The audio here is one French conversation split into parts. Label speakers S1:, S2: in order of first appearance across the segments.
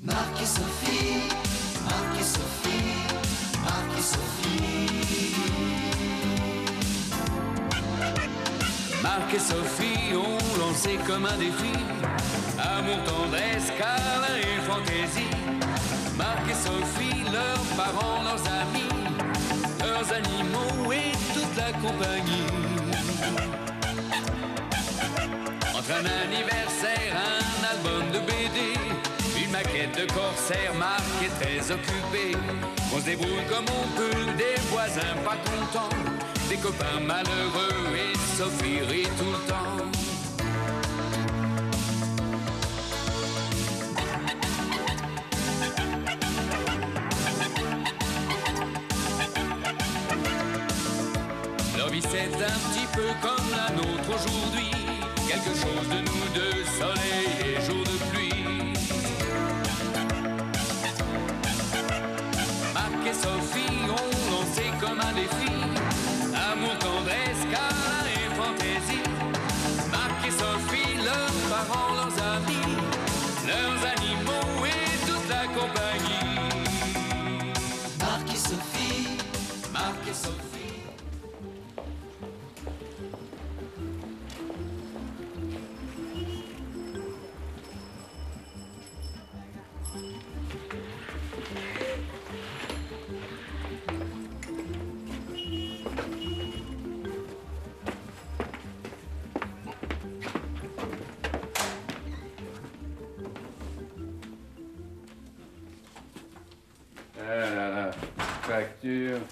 S1: Marc et Sophie, Marc et Sophie, Marc et Sophie.
S2: Marc et Sophie ont lancé comme un défi amour, tendresse, câlin et fantaisie. Marc et Sophie, leurs parents, leurs amis, leurs animaux et toute la compagnie. Entre un anniversaire, un album de BD, une maquette de corsaire, Marc est très occupé. On se débrouille comme on peut, des voisins pas contents, des copains malheureux et Sophie rit tout le temps. Leur vie c'est un petit peu comme la nôtre aujourd'hui, quelque chose de nous deux, soleil et jour de pluie. Marc et Sophie ont lancé comme un défi amour, tendresse, câlin et fantaisie. Marc et Sophie, leurs parents, leurs amis, leurs animaux et toute la compagnie.
S1: Marc et Sophie,
S2: Marc et Sophie.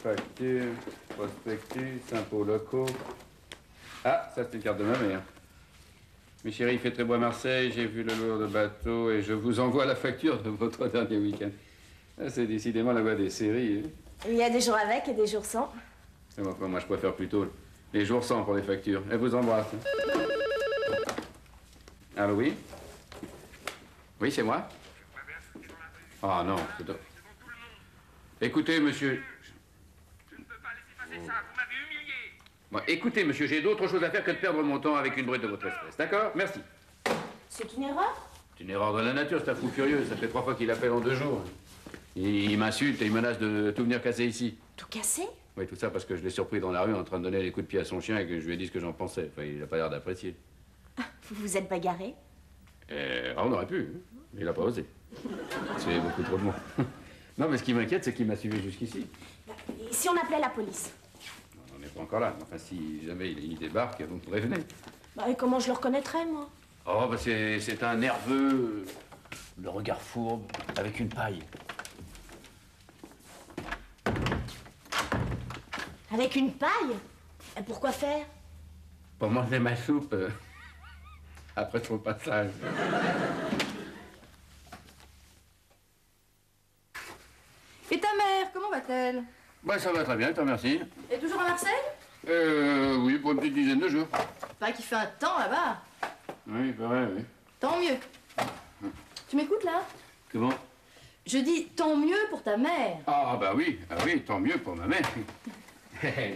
S3: Facture, prospectus, impôts locaux. Ah, ça c'est une carte de ma mère. Mes chéris, il fait très beau à Marseille, j'ai vu le lourd de bateau et je vous envoie la facture de votre dernier week-end. Ah, c'est décidément la voie des séries. Hein.
S4: Il y a des jours avec et des jours sans.
S3: Moi, je préfère plutôt les jours sans pour les factures. Elle vous embrasse. Hein. Allô, oui? Oui, c'est moi? Ah non, c'est... Écoutez, monsieur...
S5: Ça, vous m'avez humilié.
S3: Bon, écoutez, monsieur, j'ai d'autres choses à faire que de perdre mon temps avec une brute de votre espèce, d'accord? Merci.
S4: C'est une erreur?
S3: C'est une erreur de la nature, c'est un fou furieux. Ça fait 3 fois qu'il appelle en 2 jours. Il m'insulte et il menace de tout venir casser ici.
S4: Tout cassé?
S3: Oui, tout ça parce que je l'ai surpris dans la rue en train de donner des coups de pied à son chien et que je lui ai dit ce que j'en pensais. Enfin, il n'a pas l'air d'apprécier.
S4: Vous vous êtes bagarré?
S3: On aurait pu, hein. Mais il n'a pas osé. C'est beaucoup trop de mots. Non, mais ce qui m'inquiète, c'est qu'il m'a suivi jusqu'ici.
S4: Et si on appelait la police?
S3: On n'est pas encore là. Enfin, si jamais il débarque, vous me prévenez.
S4: Bah, et comment je le reconnaîtrais, moi?
S3: Oh, bah c'est un nerveux, le regard fourbe, avec une paille.
S4: Avec une paille? Et pourquoi faire?
S3: Pour manger ma soupe après son passage.
S6: Et ta mère, comment va-t-elle?
S3: Bah, ça va très bien, je te remercie.
S6: Elle est toujours à Marseille?
S3: Oui, pour une petite dizaine de jours.
S6: Paraît qu'il fait un temps là-bas.
S3: Oui, pareil, oui.
S6: Tant mieux. Tu m'écoutes là?
S3: Comment?
S6: Je dis tant mieux pour ta mère.
S3: Ah, bah oui, tant mieux pour ma mère.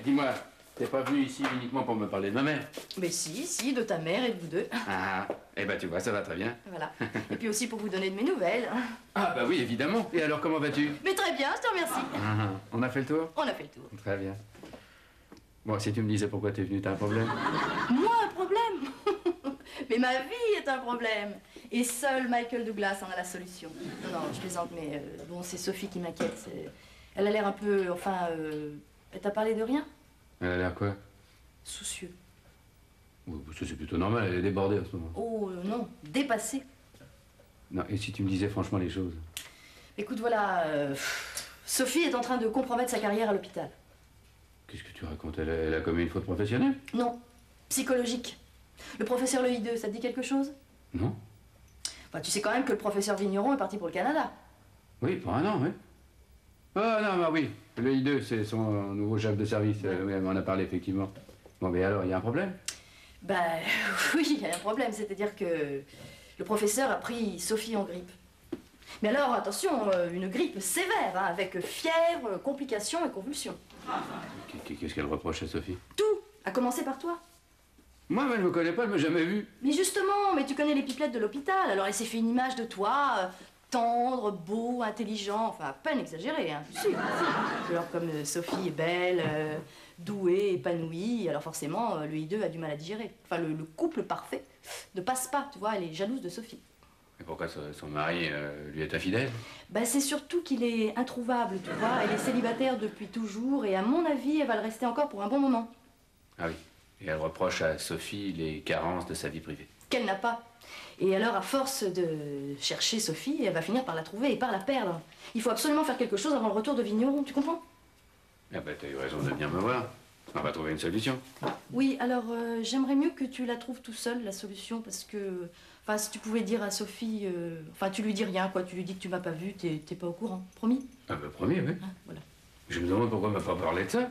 S3: Dis-moi, t'es pas venu ici uniquement pour me parler de ma mère?
S6: Mais si, de ta mère et de vous deux.
S3: Ah, eh ben tu vois, ça va très bien.
S6: Voilà. Et puis aussi pour vous donner de mes nouvelles.
S3: Ah, bah oui, évidemment. Et alors, comment vas-tu?
S6: Mais très bien, je te remercie.
S3: On a fait le tour?
S6: On a fait le tour.
S3: Très bien. Bon, si tu me disais pourquoi t'es venu, t'as un problème?
S6: Moi, un problème? Mais ma vie est un problème. Et seul Michael Douglas en a la solution. Non, je plaisante, mais bon, c'est Sophie qui m'inquiète. Elle a l'air un peu, enfin, elle t'a parlé de rien?
S3: Elle a l'air quoi?
S6: Soucieux.
S3: Ça, c'est plutôt normal, elle est débordée en ce moment.
S6: Oh, non, dépassée.
S3: Non, et si tu me disais franchement les choses?
S6: Écoute, voilà, Sophie est en train de compromettre sa carrière à l'hôpital.
S3: Qu'est-ce que tu racontes? Elle a commis une faute professionnelle?
S6: Non, psychologique. Le professeur Le Hideux, ça te dit quelque chose?
S3: Non.
S6: Bah, tu sais quand même que le professeur Vigneron est parti pour le Canada.
S3: Oui, pour un an, oui. Ah non, bah oui, le I2, c'est son nouveau chef de service. Oui, elle m'en a parlé, effectivement. Bon, mais alors, il y a un problème?
S6: Ben oui, il y a un problème, c'est-à-dire que le professeur a pris Sophie en grippe. Mais alors, attention, une grippe sévère, hein, avec fièvre, complications et convulsions.
S3: Qu'est-ce qu'elle reproche à Sophie?
S6: Tout, à commencer par toi.
S3: Moi, je ne me connais pas, elle m'a jamais vu.
S6: Mais justement, mais tu connais les pipelettes de l'hôpital, alors elle s'est fait une image de toi, tendre, beau, intelligent, enfin à peine exagéré, hein, tu sais. Alors comme Sophie est belle, douée, épanouie, alors forcément le hideux a du mal à digérer. Enfin le couple parfait ne passe pas, tu vois, elle est jalouse de Sophie.
S3: Et pourquoi son mari lui est infidèle?
S6: Ben, c'est surtout qu'il est introuvable, tu vois. Elle est célibataire depuis toujours et à mon avis, elle va le rester encore pour un bon moment.
S3: Ah oui. Et elle reproche à Sophie les carences de sa vie privée.
S6: Qu'elle n'a pas. Et alors, à force de chercher Sophie, elle va finir par la trouver et par la perdre. Il faut absolument faire quelque chose avant le retour de Vigneron, tu comprends?
S3: Ah ben, t'as eu raison de venir me voir. On va trouver une solution.
S6: Oui, alors j'aimerais mieux que tu la trouves tout seul, la solution, parce que... Enfin, si tu pouvais dire à Sophie... Enfin, tu lui dis rien, quoi. Tu lui dis que tu m'as pas vu, t'es pas au courant. Promis?
S3: Ah ben, promis, oui.
S6: Ah, voilà.
S3: Je me demande pourquoi elle m'a pas parlé de ça.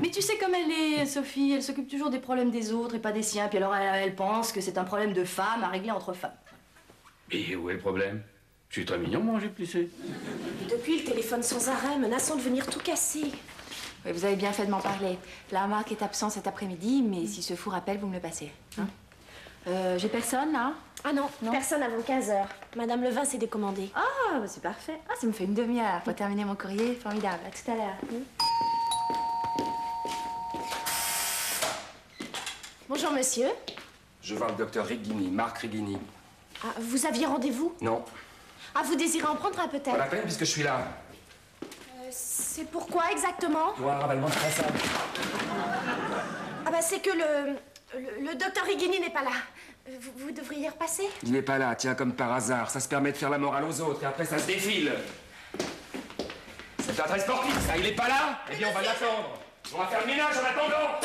S6: Mais tu sais comme elle est, Sophie, elle s'occupe toujours des problèmes des autres et pas des siens. Puis alors elle pense que c'est un problème de femme à régler entre femmes.
S3: Et où est le problème? Je suis très mignon, moi, j'ai plissé.
S4: Et depuis, il téléphone sans arrêt, menaçant de venir tout casser.
S5: Oui, vous avez bien fait de m'en parler. La Marc est absent cet après-midi, mais si ce fou rappelle, vous me le passez. Hein? J'ai personne, là?
S4: Ah non, personne avant 15h. Madame Levin s'est décommandée.
S5: Ah, bah c'est parfait. Ah, ça me fait une demi-heure pour terminer mon courrier. Formidable. À tout à l'heure.
S4: Bonjour, monsieur.
S7: Je vois le docteur Righini, Marc Righini.
S4: Ah, vous aviez rendez-vous?
S7: Non,
S4: Ah, vous désirez en prendre un
S7: pas
S4: peut-être?
S7: la peine puisque je suis là.
S4: C'est pourquoi exactement?
S7: Pour un ravalement de façade.
S4: Ah bah c'est que le docteur Righini n'est pas là. Vous devriez repasser?
S7: Il n'est pas là, tiens, comme par hasard. Ça se permet de faire la morale aux autres et après ça se défile. C'est un très sportif, ça. Il n'est pas là? Eh bien, on va l'attendre. On va faire le ménage en attendant.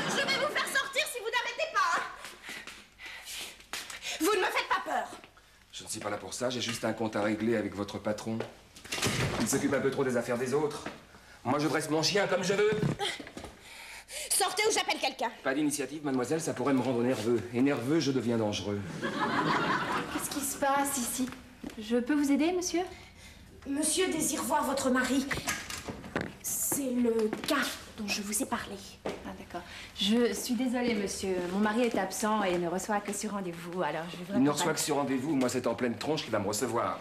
S4: Je vais vous faire sortir si vous n'arrêtez pas. Vous ne me faites pas peur.
S7: Je ne suis pas là pour ça, j'ai juste un compte à régler avec votre patron. Il s'occupe un peu trop des affaires des autres. Moi, je dresse mon chien comme je veux.
S4: Sortez ou j'appelle quelqu'un.
S7: Pas d'initiative, mademoiselle, ça pourrait me rendre nerveux. Et nerveux, je deviens dangereux.
S5: Qu'est-ce qui se passe ici? Je peux vous aider, monsieur?
S4: Monsieur désire voir votre mari. C'est le cas dont je vous ai parlé.
S5: Ah, d'accord. Je suis désolée, monsieur. Mon mari est absent et ne reçoit que sur rendez-vous, alors je vais
S7: Il ne reçoit que sur rendez-vous. Moi, c'est en pleine tronche qu'il va me recevoir.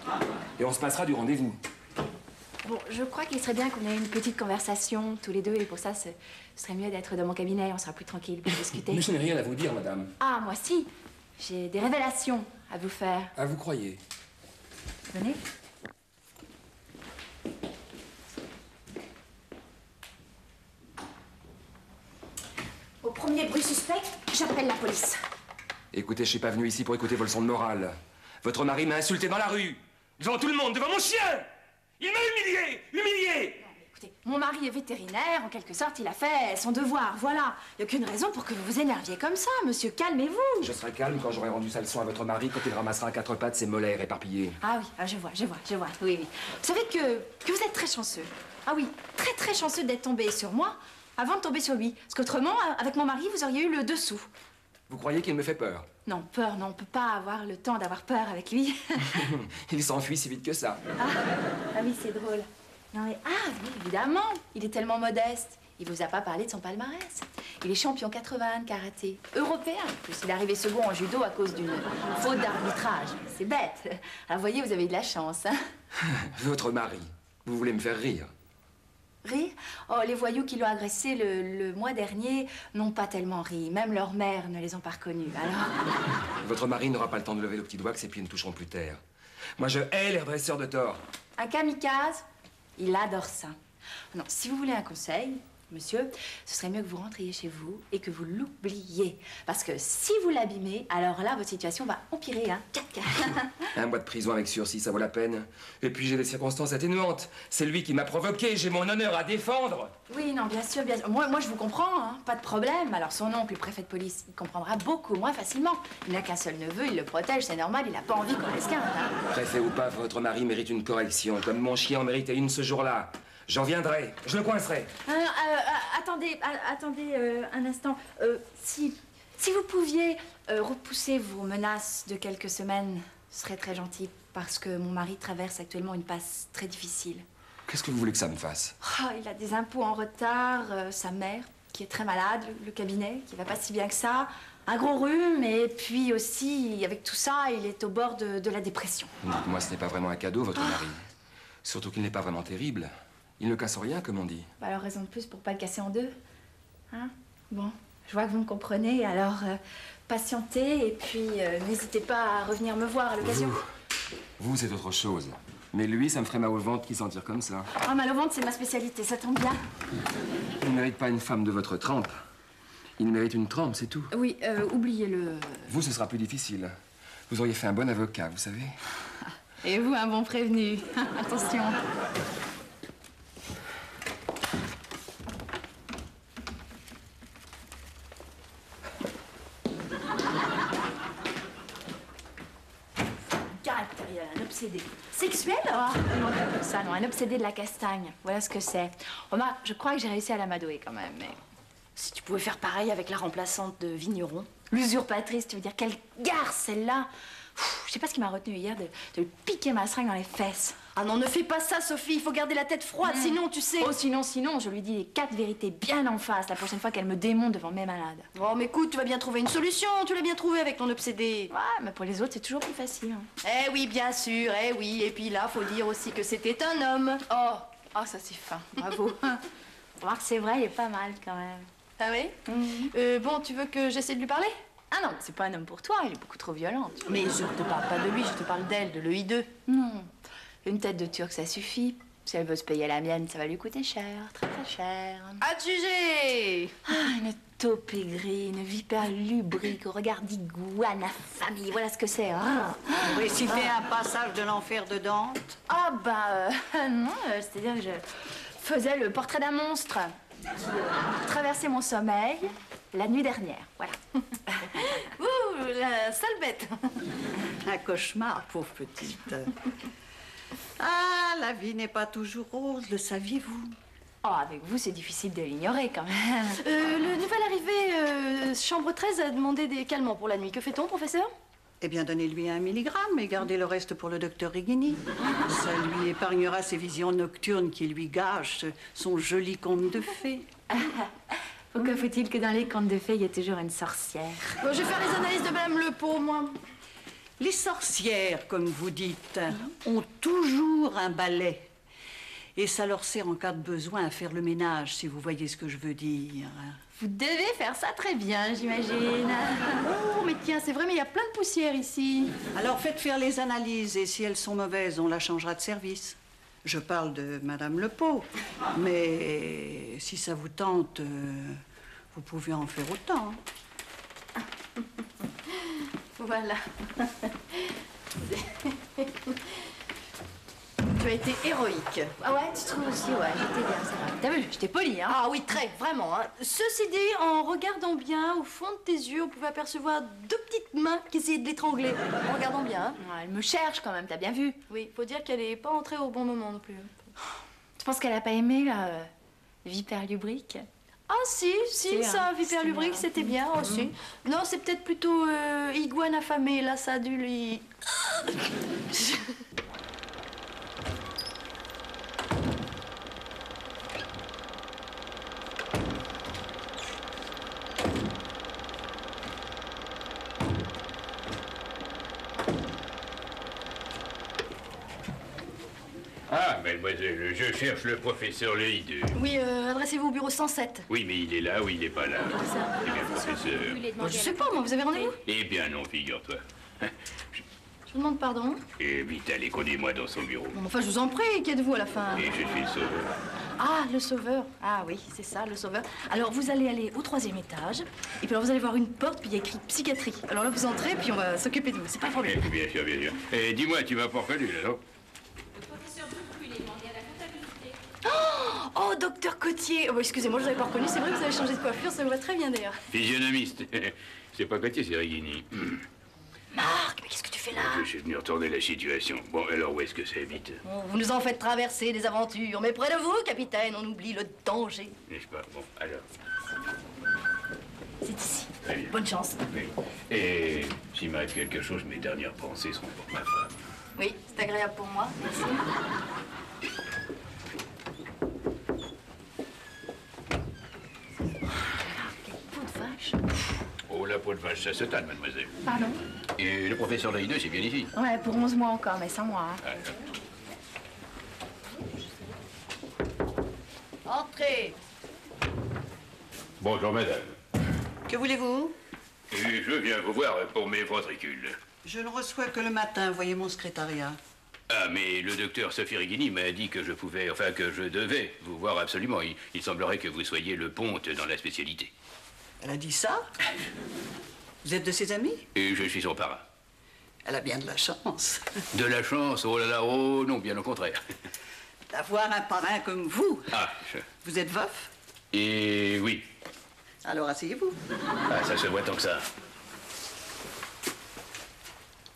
S7: Et on se passera du rendez-vous.
S5: Bon, je crois qu'il serait bien qu'on ait une petite conversation, tous les deux, et pour ça, ce serait mieux d'être dans mon cabinet, on sera plus tranquille pour discuter.
S7: Mais je n'ai rien à vous dire, madame.
S5: Ah, moi si. J'ai des révélations à vous faire.
S7: Ah, vous croyez?
S5: Venez.
S4: Au premier bruit suspect, j'appelle la police.
S7: Écoutez, je suis pas venu ici pour écouter vos leçons de morale. Votre mari m'a insulté dans la rue, devant tout le monde, devant mon chien. Il m'a humilié, humilié.
S5: Écoutez, mon mari est vétérinaire, en quelque sorte, il a fait son devoir, voilà. Il n'y a aucune raison pour que vous vous énerviez comme ça, monsieur, calmez-vous.
S7: Je serai calme quand j'aurai rendu sa leçon à votre mari, quand il ramassera à quatre pattes ses molaires éparpillés.
S5: Ah oui, ah, je vois, oui, oui. Vous savez que vous êtes très chanceux. Ah oui, très très chanceux d'être tombé sur moi avant de tomber sur lui. Parce qu'autrement, avec mon mari, vous auriez eu le dessous.
S7: Vous croyez qu'il me fait peur?
S5: Non, peur, non, on peut pas avoir le temps d'avoir peur avec lui.
S7: Il s'enfuit si vite que ça.
S5: Ah oui, c'est drôle. Non mais, ah oui, évidemment, il est tellement modeste. Il vous a pas parlé de son palmarès. Il est champion 80 de karaté, européen. En plus, il est arrivé second en judo à cause d'une faute d'arbitrage. C'est bête. Alors, voyez, vous avez de la chance, hein.
S7: Votre mari, vous voulez me faire rire?
S5: Rire? Oh, les voyous qui l'ont agressé le mois dernier n'ont pas tellement ri. Même leurs mères ne les ont pas reconnus. Alors...
S7: Votre mari n'aura pas le temps de lever le petit doigt que ses pieds ne toucheront plus terre. Moi, je hais les redresseurs de tort.
S5: Un kamikaze, il adore ça. Non, si vous voulez un conseil, monsieur, ce serait mieux que vous rentriez chez vous et que vous l'oubliez. Parce que si vous l'abîmez, alors là, votre situation va empirer, hein.
S7: Un mois de prison avec sursis, ça vaut la peine. Et puis j'ai des circonstances atténuantes. C'est lui qui m'a provoqué, j'ai mon honneur à défendre.
S5: Oui, non, bien sûr, bien sûr. Moi, je vous comprends, hein. Pas de problème. Alors, son oncle, le préfet de police, il comprendra beaucoup moins facilement. Il n'a qu'un seul neveu, il le protège, c'est normal, il n'a pas envie qu'on l'esquinte, hein.
S7: Préfet ou pas, votre mari mérite une correction, comme mon chien en méritait une ce jour-là. J'en viendrai, je le coincerai.
S5: Attendez un instant. Si vous pouviez repousser vos menaces de quelques semaines, ce serait très gentil, parce que mon mari traverse actuellement une passe très difficile.
S7: Qu'est-ce que vous voulez que ça me fasse?
S5: Oh, il a des impôts en retard, sa mère, qui est très malade, le cabinet, qui va pas si bien que ça. Un gros rhume, et puis aussi, avec tout ça, il est au bord de la dépression.
S7: Moi, ce n'est pas vraiment un cadeau, votre mari. Surtout qu'il n'est pas vraiment terrible. Il ne casse rien, comme on dit.
S5: Bah alors, raison de plus pour pas le casser en deux. Hein? Bon, je vois que vous me comprenez, alors patientez, et puis n'hésitez pas à revenir me voir à l'occasion.
S7: Vous, c'est autre chose. Mais lui, ça me ferait mal au ventre qu'il s'en tire comme ça.
S5: Ah, mal au ventre, c'est ma spécialité, ça tombe bien.
S7: Il ne mérite pas une femme de votre trempe. Il mérite une trempe, c'est tout.
S5: Oui, oubliez-le.
S7: Vous, ce sera plus difficile. Vous auriez fait un bon avocat, vous savez.
S5: Et vous, un bon prévenu. Attention. Caractériel, un obsédé. Sexuel? Ah, non, pas comme ça, non. Un obsédé de la castagne. Voilà ce que c'est. Remarque, je crois que j'ai réussi à l'amadouer quand même, mais... Si tu pouvais faire pareil avec la remplaçante de Vigneron. L'usurpatrice, tu veux dire, quelle garce, celle-là. Je sais pas ce qui m'a retenue hier, de lui piquer ma seringue dans les fesses.
S6: Ah non, ne fais pas ça, Sophie. Il faut garder la tête froide, sinon, tu sais...
S5: Oh, sinon, je lui dis les 4 vérités bien en face la prochaine fois qu'elle me démonte devant mes malades.
S6: Oh, mais écoute, tu vas bien trouver une solution. Tu l'as bien trouvé avec ton obsédé.
S5: Ouais, mais pour les autres, c'est toujours plus facile. Hein.
S6: Eh oui, bien sûr, eh oui. Et puis là, faut dire aussi que c'était un homme.
S5: Oh, ça c'est fin, bravo. Remarque, c'est vrai, il est pas mal quand même.
S6: Ah oui? Bon, tu veux que j'essaie de lui parler?
S5: Ah non, c'est pas un homme pour toi, il est beaucoup trop violent.
S6: Mais je te parle pas de lui, je te parle d'elle, de l'EI2.
S5: Non, une tête de turc, ça suffit. Si elle veut se payer la mienne, ça va lui coûter cher, très très cher.
S6: À te juger!
S5: Ah, une taupe aigrie, une vipère lubrique, au regard d'iguane affamée, voilà ce que c'est. Ah.
S8: Vous récitez un passage de l'enfer de Dante?
S5: Ah bah non, c'est-à-dire que je faisais le portrait d'un monstre qui traversait mon sommeil la nuit dernière, voilà.
S6: Ouh, la sale bête!
S8: Un cauchemar, pauvre petite. Ah, la vie n'est pas toujours rose, le saviez-vous?
S5: Oh, avec vous, c'est difficile de l'ignorer quand même.
S6: Le nouvel arrivé, chambre 13, a demandé des calmants pour la nuit. Que fait-on, professeur?
S8: Eh bien, donnez-lui 1 milligramme et gardez le reste pour le docteur Righini. Ça lui épargnera ces visions nocturnes qui lui gâchent son joli conte de fées.
S5: Pourquoi faut-il que dans les contes de fées, il y ait toujours une sorcière?
S6: Bon, je vais faire les analyses de Madame Lepot, moi.
S8: Les sorcières, comme vous dites, ont toujours un balai. Et ça leur sert en cas de besoin à faire le ménage, si vous voyez ce que je veux dire.
S5: Vous devez faire ça très bien, j'imagine.
S6: Oh, mais tiens, c'est vrai, mais il y a plein de poussière ici.
S8: Alors faites faire les analyses et si elles sont mauvaises, on la changera de service. Je parle de Madame Lepot, mais si ça vous tente, vous pouvez en faire autant.
S6: Voilà. Tu as été héroïque.
S5: Ah ouais, tu trouves aussi, ouais, j'étais bien, c'est vrai. T'as vu, j'étais polie, hein?
S6: Ah oui, très, vraiment. Hein. Ceci dit, en regardant bien, au fond de tes yeux, on pouvait apercevoir 2 petites mains qui essayaient de l'étrangler. En regardant bien. Hein.
S5: Ouais, elle me cherche quand même, t'as bien vu?
S6: Oui, faut dire qu'elle est pas entrée au bon moment non plus.
S5: Tu penses qu'elle a pas aimé, la vipère lubrique?
S6: Ah si, ça, vipère
S5: c'était
S6: lubrique,
S5: bien.
S6: c'était bien aussi. Non, c'est peut-être plutôt iguane affamée, là, ça a dû lui...
S9: Ah, mademoiselle, je cherche le professeur Leïdeux.
S6: Oui, adressez-vous au bureau 107.
S9: Oui, mais il est là ou il n'est pas là? Eh bien, professeur...
S6: Bon, je sais pas, moi, vous avez rendez-vous?
S9: Eh bien, non, figure-toi.
S6: Je vous demande pardon.
S9: Et vite, allez, conduis-moi dans son bureau.
S6: Bon, enfin, je vous en prie, qu'êtes-vous à la fin?
S9: Et je suis le sauveur.
S6: Ah, le sauveur. Ah oui, c'est ça, le sauveur. Alors, vous allez aller au 3e étage, et puis alors, vous allez voir une porte, puis il y a écrit psychiatrie. Alors là, vous entrez, puis on va s'occuper de vous, c'est pas un problème.
S9: Eh, bien sûr, bien sûr. Et dis-moi, tu m'as pas reconnu, là, non?
S6: Oh, docteur Cotier. Oh, excusez-moi, je vous avais pas reconnu. C'est vrai que vous avez changé de coiffure, ça vous va très bien d'ailleurs.
S9: Physionomiste. C'est pas Cotier, c'est Righini.
S6: Marc, mais qu'est-ce que tu fais là?
S9: Je suis venu retourner la situation. Bon, alors où est-ce que c'est, vite?
S6: Oh, vous nous en faites traverser des aventures, mais près de vous, capitaine, on oublie le danger.
S9: N'est-ce pas? Bon, alors.
S6: C'est ici.
S9: Très bien.
S6: Bonne chance.
S9: Oui. Et s'il m'arrive quelque chose, mes dernières pensées seront pour ma femme.
S6: Oui, c'est agréable pour moi. Merci.
S5: Quelle peau de vache.
S9: Oh, la peau de vache, ça se tanne, mademoiselle.
S5: Pardon?
S9: Et le professeur de I2, c'est bien ici.
S5: Ouais, pour 11 mois encore, mais sans moi. Hein.
S8: Entrez.
S9: Bonjour, madame.
S8: Que voulez-vous?
S9: Et je viens vous voir pour mes ventricules.
S8: Je ne reçois que le matin, voyez mon secrétariat.
S9: Ah, mais le docteur Sophie Righini m'a dit que je pouvais, enfin que je devais vous voir absolument. Il semblerait que vous soyez le ponte dans la spécialité.
S8: Elle a dit ça? Vous êtes de ses amis?
S9: Et je suis son parrain.
S8: Elle a bien de la chance.
S9: De la chance? Oh là là, oh non, bien au contraire.
S8: D'avoir un parrain comme vous.
S9: Ah,
S8: Vous êtes veuf?
S9: Et oui.
S8: Alors asseyez-vous.
S9: Ah, ça se voit tant que ça.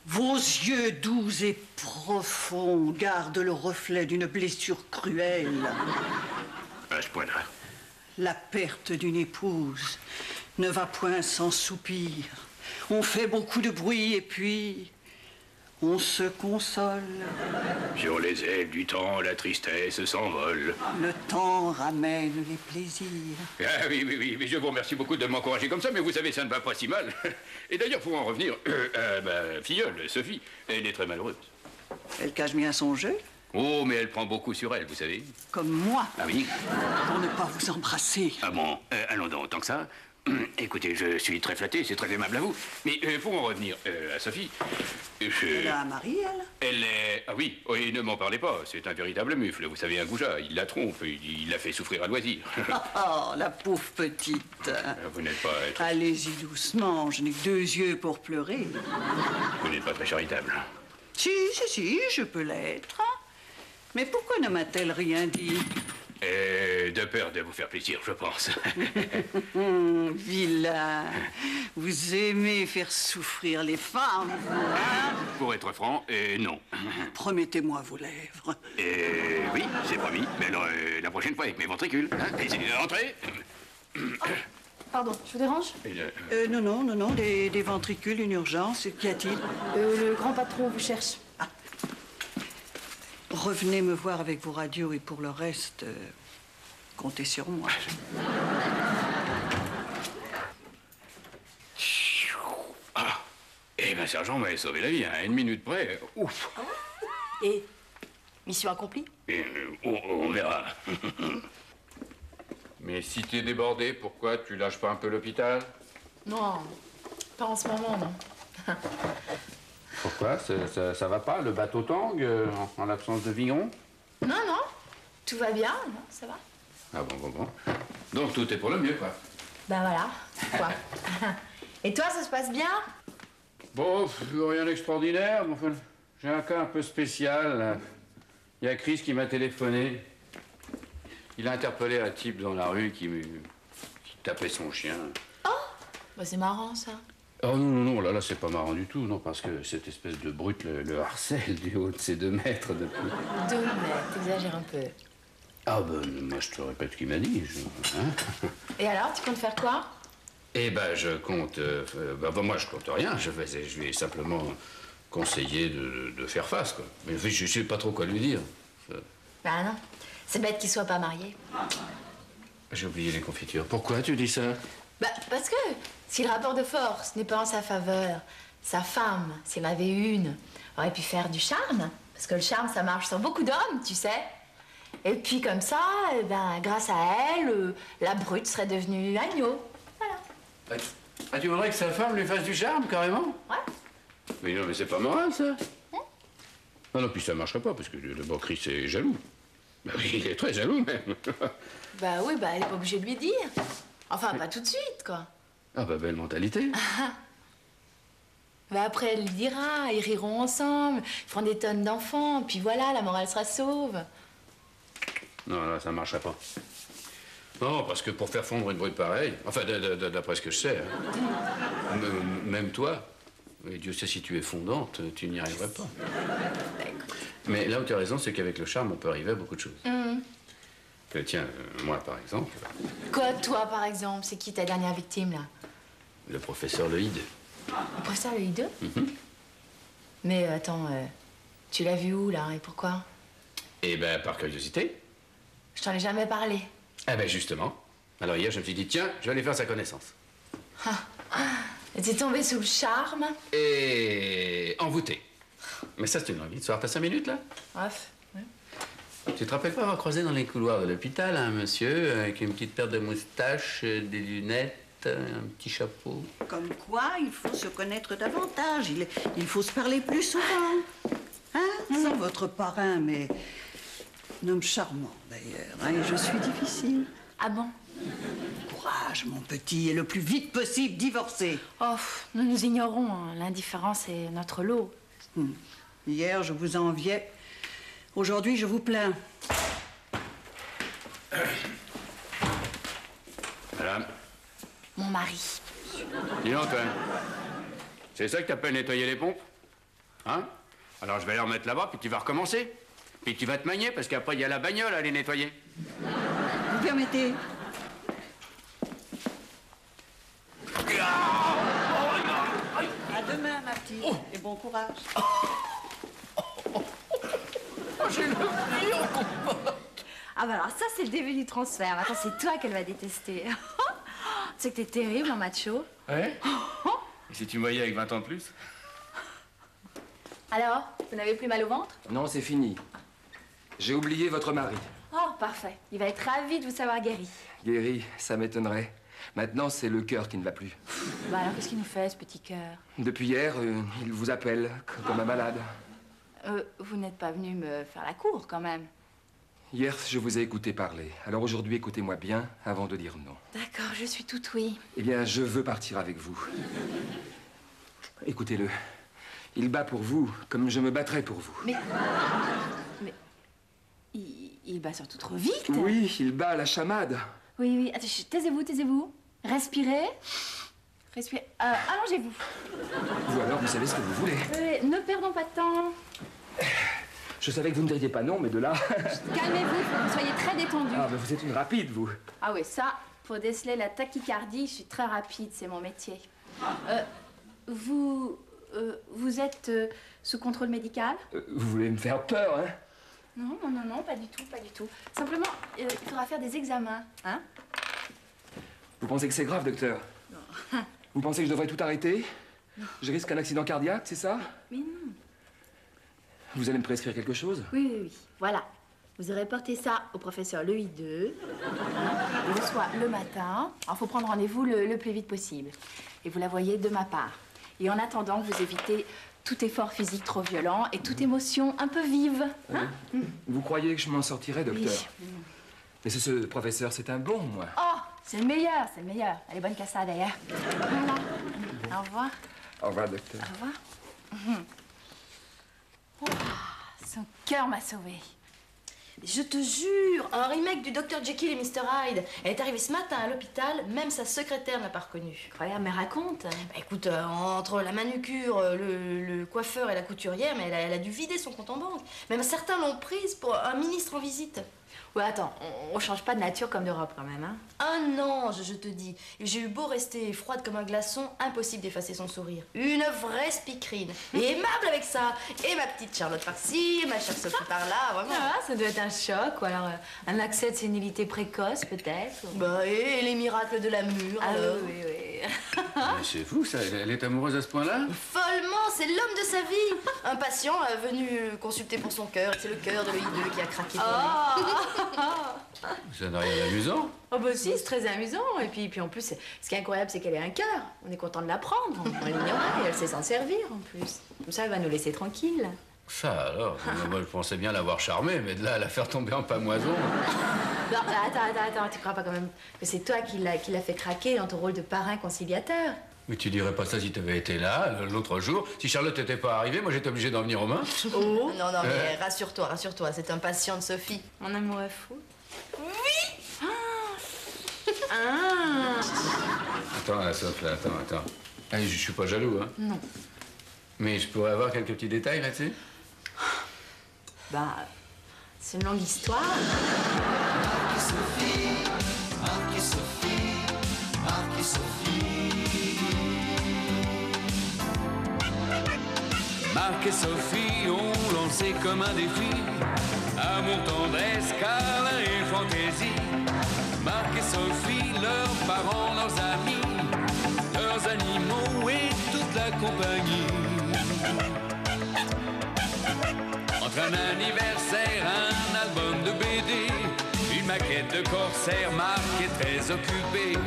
S8: Vos yeux doux et profonds gardent le reflet d'une blessure cruelle.
S9: À ce point-là.
S8: La perte d'une épouse ne va point sans soupir. On fait beaucoup de bruit et puis on se console.
S9: Sur les ailes du temps, la tristesse s'envole.
S8: Le temps ramène les plaisirs.
S9: Ah oui, oui, oui, mais je vous remercie beaucoup de m'encourager comme ça, mais vous savez, ça ne va pas si mal. Et d'ailleurs, pour en revenir, ma filleule, Sophie, elle est très malheureuse.
S8: Elle cache bien son jeu,
S9: Oh, mais elle prend beaucoup sur elle, vous savez.
S8: comme moi,
S9: Ah oui?
S8: pour ne pas vous embrasser.
S9: Ah bon, allons donc, tant que ça. Écoutez, je suis très flatté, c'est très aimable à vous. Mais pour en revenir à Sophie,
S8: Elle a un mari, elle?
S9: elle est... Ah oui, oui, ne m'en parlez pas, c'est un véritable mufle, vous savez, un goujat, il la trompe, il la fait souffrir à loisir.
S8: Oh, la pauvre petite.
S9: Vous n'êtes pas...
S8: Allez-y doucement, je n'ai que 2 yeux pour pleurer.
S9: Vous n'êtes pas très charitable.
S8: Si, je peux l'être. Mais pourquoi ne m'a-t-elle rien dit?
S9: De peur de vous faire plaisir, je pense.
S8: Vilain, vous aimez faire souffrir les femmes, vous, hein?
S9: Pour être franc, non.
S8: Promettez-moi vos lèvres.
S9: Oui, c'est promis, mais alors la prochaine fois avec mes ventricules. Hein? Entrez.
S6: Pardon, je vous dérange?
S8: Non, des ventricules, une urgence, qu'y a-t-il?
S6: Le grand patron vous cherche.
S8: Revenez me voir avec vos radios et pour le reste, comptez sur moi.
S9: Ah, eh ben, sergent m'a sauvé la vie, hein, à 1 minute près. Ouf.
S6: Et mission accomplie?
S9: On verra.
S3: Mais si t'es débordé, pourquoi tu lâches pas un peu l'hôpital?
S5: Non, pas en ce moment, non.
S3: Pourquoi? Ça va pas, le bateau tangue, en l'absence de Vignon?
S5: Non, non, tout va bien, non, ça va.
S3: Ah bon. Donc tout est pour le mieux, quoi.
S5: Ben voilà, quoi. Et toi, ça se passe bien?
S3: Bon, rien d'extraordinaire, mais enfin, j'ai un cas un peu spécial. Il y a Chris qui m'a téléphoné. Il a interpellé un type dans la rue qui tapait son chien.
S5: Oh, bah c'est marrant, ça.
S3: Oh non, là, c'est pas marrant du tout, non, parce que cette espèce de brute le harcèle du haut de ses 2 mètres depuis.
S5: 2 mètres, t'exagères un peu.
S3: Ah ben, moi, je te répète ce qu'il m'a dit.
S5: Et alors, tu comptes faire quoi?
S3: Eh ben, je compte... moi, je compte rien. Je vais simplement conseiller de faire face, quoi. Mais je sais pas trop quoi lui dire.
S5: Ben non, c'est bête qu'il soit pas marié.
S3: J'ai oublié les confitures. Pourquoi tu dis ça?
S5: Bah, parce que si le rapport de force n'est pas en sa faveur, sa femme, s'il en avait une, aurait pu faire du charme. Parce que le charme, ça marche sur beaucoup d'hommes, tu sais. Et puis comme ça, eh ben, grâce à elle, la brute serait devenue agneau. Voilà.
S3: Ah, tu voudrais que sa femme lui fasse du charme, carrément?
S5: Ouais.
S3: Mais non, mais c'est pas moral, ça. Ah non, puis ça marcherait pas, parce que le bon Chris est jaloux. Bah oui, il est très jaloux, même.
S5: Bah oui, bah elle est pas obligée de lui dire. Enfin, pas tout de suite, quoi.
S3: Ah bah, belle mentalité.
S5: Bah après, elle lui dira, ils riront ensemble, ils feront des tonnes d'enfants, puis voilà, la morale sera sauve.
S3: Non, là, ça marcherait pas. Non, parce que pour faire fondre une brute pareille, enfin, d'après ce que je sais, hein, même toi, et Dieu sait si tu es fondante, tu n'y arriverais pas. Mais là où tu as raison, c'est qu'avec le charme, on peut arriver à beaucoup de choses. Tiens, moi, par exemple...
S5: Quoi, toi, par exemple? C'est qui ta dernière victime, là?
S3: Le professeur Leïd.
S5: Le professeur Leïd 2? Mais attends, tu l'as vu où, là, et pourquoi?
S3: Eh ben, par curiosité.
S5: Je t'en ai jamais parlé.
S3: Ah ben, justement. Alors hier, je me suis dit, tiens, je vais aller faire sa connaissance.
S5: T'es tombé sous le charme?
S3: Et envoûté. Mais ça, c'est une longue histoire. T'as 5 minutes, là?
S5: Bref.
S3: Tu te rappelles pas avoir croisé dans les couloirs de l'hôpital un monsieur avec une petite paire de moustaches, des lunettes, un petit chapeau?
S8: Comme quoi, il faut se connaître davantage. Il faut se parler plus souvent. Hein? Sans votre parrain, mais... un homme charmant, d'ailleurs. Hein, et je suis difficile.
S5: Ah bon?
S8: Courage, mon petit, et le plus vite possible divorcer.
S5: Oh, nous nous ignorons. Hein. L'indifférence est notre lot.
S8: Hier, je vous enviais. Aujourd'hui, je vous plains.
S3: Madame.
S5: Mon mari.
S3: Dis donc, toi. C'est ça que t'appelles nettoyer les pompes? Hein? Alors je vais les remettre là-bas, puis tu vas recommencer. Puis tu vas te manier, parce qu'après, il y a la bagnole à les nettoyer.
S8: Vous permettez? À demain, ma petite. Et bon courage.
S5: Ah bah alors ça, c'est le début du transfert. Maintenant, c'est toi qu'elle va détester. Tu sais que t'es terrible en macho.
S3: Ouais? Et si tu me voyais avec 20 ans de plus?
S5: Alors, vous n'avez plus mal au ventre?
S7: Non, c'est fini. J'ai oublié votre mari.
S5: Oh, parfait. Il va être ravi de vous savoir guéri.
S7: Guéri, ça m'étonnerait. Maintenant, c'est le cœur qui ne va plus.
S5: Bah alors, qu'est-ce qu'il nous fait, ce petit cœur?
S7: Depuis hier, il vous appelle comme un malade.
S5: Vous n'êtes pas venu me faire la cour, quand même.
S7: Hier, je vous ai écouté parler. Alors aujourd'hui, écoutez-moi bien avant de dire non.
S5: D'accord, je suis tout oui.
S7: Eh bien, je veux partir avec vous. Écoutez-le. Il bat pour vous comme je me battrais pour vous.
S5: Mais il bat surtout trop vite.
S7: Oui, il bat à la chamade.
S5: Oui, oui. Attends, taisez-vous, taisez-vous. Respirez. Respirez. Allongez-vous.
S7: Ou alors, vous savez ce que vous voulez.
S5: Ne perdons pas de temps.
S7: Je savais que vous ne diriez pas non, mais de là...
S5: Calmez-vous, soyez très détendu.
S7: Ah, mais vous êtes une rapide, vous.
S5: Ah oui, ça, pour déceler la tachycardie, je suis très rapide, c'est mon métier. Vous êtes sous contrôle médical?
S7: Vous voulez me faire peur, hein?
S5: Non, non, non, non, pas du tout, pas du tout. Simplement, il faudra faire des examens, hein?
S7: Vous pensez que c'est grave, docteur?
S5: Non.
S7: Vous pensez que je devrais tout arrêter? Non. Je risque un accident cardiaque, c'est ça?
S5: Mais non.
S7: Vous allez me prescrire quelque chose?
S5: Oui, oui, oui. Voilà. Vous aurez porté ça au professeur le I2. Il reçoit le matin. Alors, il faut prendre rendez-vous le plus vite possible. Et vous la voyez de ma part. Et en attendant, vous évitez tout effort physique trop violent et toute émotion un peu vive. Hein?
S7: Vous croyez que je m'en sortirai, docteur?
S5: Oui.
S7: Mais ce professeur, c'est un bon, moi.
S5: Oh, c'est le meilleur, c'est le meilleur. Elle est bonne qu'à ça, d'ailleurs. Voilà. Au revoir.
S7: Au revoir, docteur.
S5: Au revoir. Oh, son cœur m'a sauvée.
S6: Je te jure, un remake du Dr Jekyll et Mr Hyde. Elle est arrivée ce matin à l'hôpital, même sa secrétaire n'a pas reconnu.
S5: Incroyable, mais raconte.
S6: Bah, écoute, entre la manucure, le coiffeur et la couturière, mais elle a dû vider son compte en banque. Même certains l'ont prise pour un ministre en visite.
S5: Ouais, attends, on change pas de nature comme d'Europe quand même, hein?
S6: Un ange, je te dis. J'ai eu beau rester froide comme un glaçon, impossible d'effacer son sourire. Une vraie speakerine. Et aimable avec ça. Et ma petite Charlotte par-ci, ma chère Sophie par-là, vraiment.
S5: Ah, ça doit être un choc, ou alors un accès de sénilité précoce, peut-être.
S6: Bah, et les miracles de l'amour,
S5: Ah
S6: alors.
S5: oui, oui.
S3: Mais c'est fou, ça. Elle est amoureuse à ce point-là?
S6: Follement, c'est l'homme de sa vie. Un patient est venu consulter pour son cœur. C'est le cœur de l'EI2 qui a craqué.
S3: Ça n'a rien d'amusant.
S5: Oh bah si, c'est très amusant. Et puis en plus, ce qui est incroyable, c'est qu'elle a un cœur. On est content de la prendre. On l'ignorait et elle sait s'en servir en plus. Comme ça, elle va nous laisser tranquilles.
S3: Ça alors, moi je pensais bien l'avoir charmée, mais de là à la faire tomber en pamoison.
S5: Non, attends, tu crois pas quand même que c'est toi qui l'a fait craquer dans ton rôle de parrain conciliateur?
S3: Mais tu dirais pas ça si tu avais été là l'autre jour. Si Charlotte n'était pas arrivée, moi j'étais obligé d'en venir aux mains.
S6: Oh. Non, mais rassure-toi, c'est un patient de Sophie.
S5: Mon amoureux fou.
S6: Oui.
S3: Attends, Sophie, attends. Ah, je suis pas jaloux, hein?
S5: Non.
S3: Mais je pourrais avoir quelques petits détails là-dessus?
S5: Bah, c'est une longue histoire.
S1: Marc et Sophie, Marc et Sophie, Marc et Sophie.
S2: Marc et Sophie ont lancé comme un défi amour, tendresse, câlin et fantaisie. Marc et Sophie, leurs parents, leurs amis, leur leurs animaux et toute la compagnie. Entre un anniversaire, un album de BD, une maquette de corsaire, Marc est très occupé.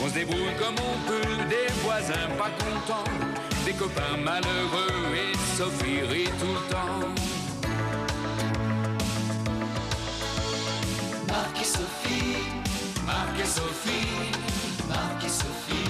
S2: On se débrouille comme on peut, des voisins pas contents, des copains malheureux et Sophie rit tout le temps.
S1: Marc et Sophie, Marc et Sophie, Marc et Sophie.